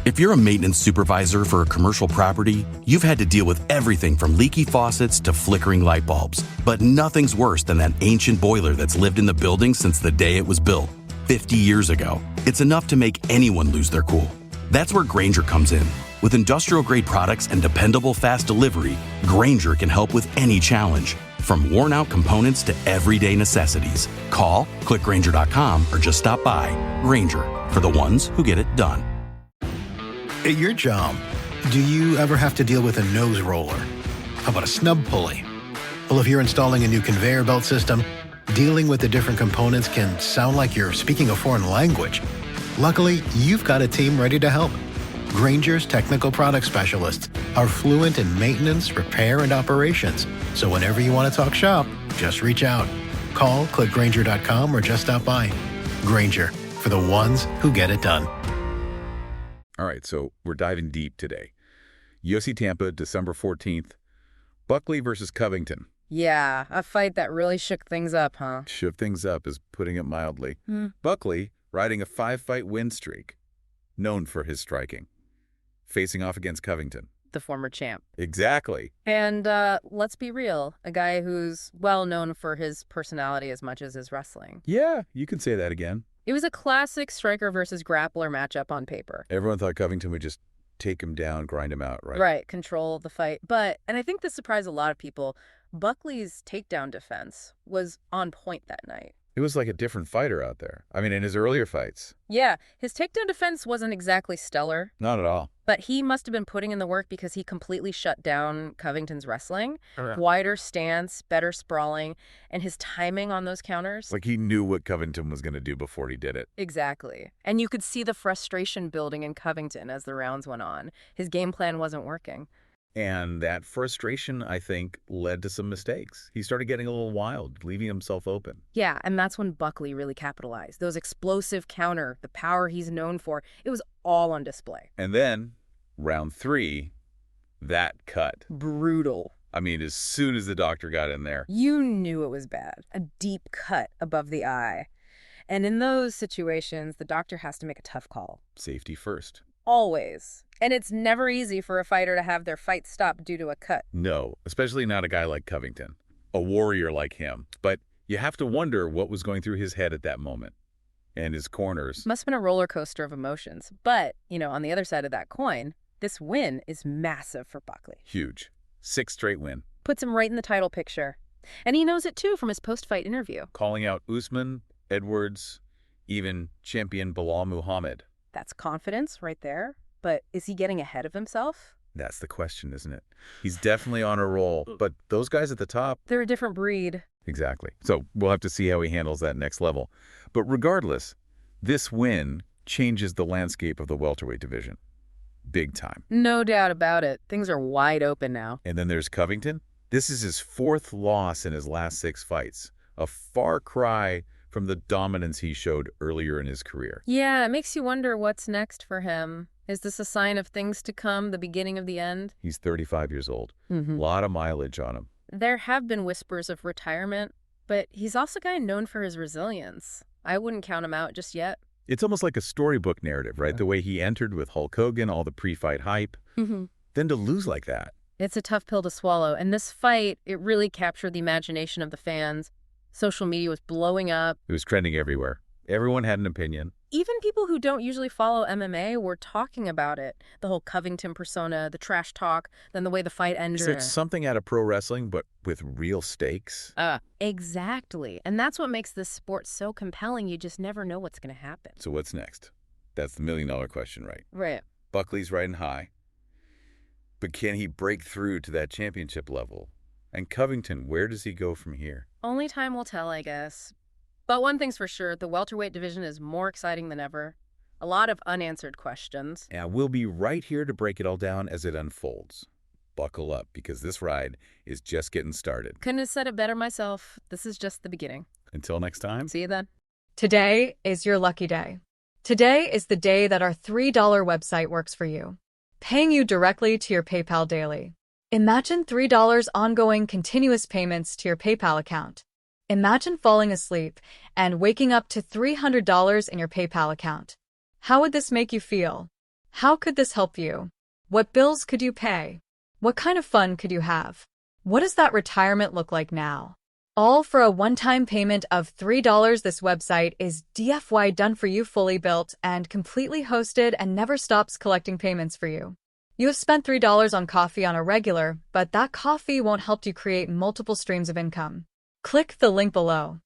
If you're a maintenance supervisor for a commercial property, you've had to deal with everything from leaky faucets to flickering light bulbs. But nothing's worse than that ancient boiler that's lived in the building since the day it was built, 50 years ago. It's enough to make anyone lose their cool. That's where Grainger comes in. With industrial-grade products and dependable fast delivery, Grainger can help with any challenge. From worn-out components to everyday necessities. Call, click Grainger.com, or just stop by. Grainger, for the ones who get it done. At your job, do you ever have to deal with a nose roller? How about a snub pulley? Well, if you're installing a new conveyor belt system, dealing with the different components can sound like you're speaking a foreign language. Luckily, you've got a team ready to help. Grainger's technical product specialists are fluent in maintenance, repair, and operations. So whenever you want to talk shop, just reach out. Call, click Grainger.com, or just stop by. Grainger, for the ones who get it done. All right, so we're diving deep today. UFC Tampa, December 14th. Buckley versus Covington. Yeah, a fight that really shook things up, huh? Shook things up is putting it mildly. Buckley, riding a 5-fight win streak, known for his striking, facing off against Covington. The former champ. Exactly. And let's be real, a guy who's well known for his personality as much as his wrestling. Yeah, you can say that again. It was a classic striker versus grappler matchup on paper. Everyone thought Covington would just take him down, grind him out, right? Right, control the fight. But, and I think this surprised a lot of people, Buckley's takedown defense was on point that night. It was like a different fighter out there. I mean, in his earlier fights. Yeah, his takedown defense wasn't exactly stellar. Not at all. But he must have been putting in the work because he completely shut down Covington's wrestling. Yeah. Wider stance, better sprawling, and his timing on those counters. Like he knew what Covington was going to do before he did it. Exactly. And you could see the frustration building in Covington as the rounds went on. His game plan wasn't working. And that frustration, I think, led to some mistakes. He started getting a little wild, leaving himself open. Yeah, and that's when Buckley really capitalized. Those explosive counter, the power he's known for, it was all on display. And then, round 3, that cut. Brutal. I mean, as soon as the doctor got in there. You knew it was bad. A deep cut above the eye. And in those situations, the doctor has to make a tough call. Safety first. Always. And it's never easy for a fighter to have their fight stopped due to a cut. No, especially not a guy like Covington, a warrior like him. But you have to wonder what was going through his head at that moment. And his corners. Must have been a roller coaster of emotions. But, you know, on the other side of that coin, this win is massive for Buckley. Huge. 6th straight win. Puts him right in the title picture. And he knows it, too, from his post-fight interview. Calling out Usman, Edwards, even champion Bilal Muhammad. That's confidence right there. But is he getting ahead of himself? That's the question, isn't it? He's definitely on a roll, but those guys at the top... They're a different breed. Exactly. So we'll have to see how he handles that next level. But regardless, this win changes the landscape of the welterweight division. Big time. No doubt about it. Things are wide open now. And then there's Covington. This is his 4th loss in his last 6 fights. A far cry from the dominance he showed earlier in his career. Yeah, it makes you wonder what's next for him. Is this a sign of things to come, the beginning of the end? He's 35 years old. A lot of mileage on him. There have been whispers of retirement, but he's also a guy known for his resilience. I wouldn't count him out just yet. It's almost like a storybook narrative, right? The way he entered with Hulk Hogan, all the pre-fight hype. Then to lose like that. It's a tough pill to swallow. And this fight, it really captured the imagination of the fans. Social media was blowing up. It was trending everywhere. Everyone had an opinion. Even people who don't usually follow MMA were talking about it. The whole Covington persona, the trash talk, then the way the fight ended. So it's something out of pro wrestling, but with real stakes? Exactly. And that's what makes this sport so compelling. You just never know what's going to happen. So what's next? That's the million-dollar question, right? Right. Buckley's riding high. But can he break through to that championship level? And Covington, where does he go from here? Only time will tell, I guess. But one thing's for sure, the welterweight division is more exciting than ever. A lot of unanswered questions. And we'll be right here to break it all down as it unfolds. Buckle up, because this ride is just getting started. Couldn't have said it better myself. This is just the beginning. Until next time. See you then. Today is your lucky day. Today is the day that our $3 website works for you, paying you directly to your PayPal daily. Imagine $3 ongoing continuous payments to your PayPal account. Imagine falling asleep and waking up to $300 in your PayPal account. How would this make you feel? How could this help you? What bills could you pay? What kind of fun could you have? What does that retirement look like now? All for a one-time payment of $3. This website is DFY done for you, fully built and completely hosted, and never stops collecting payments for you. You have spent $3 on coffee on a regular, but that coffee won't help you create multiple streams of income. Click the link below.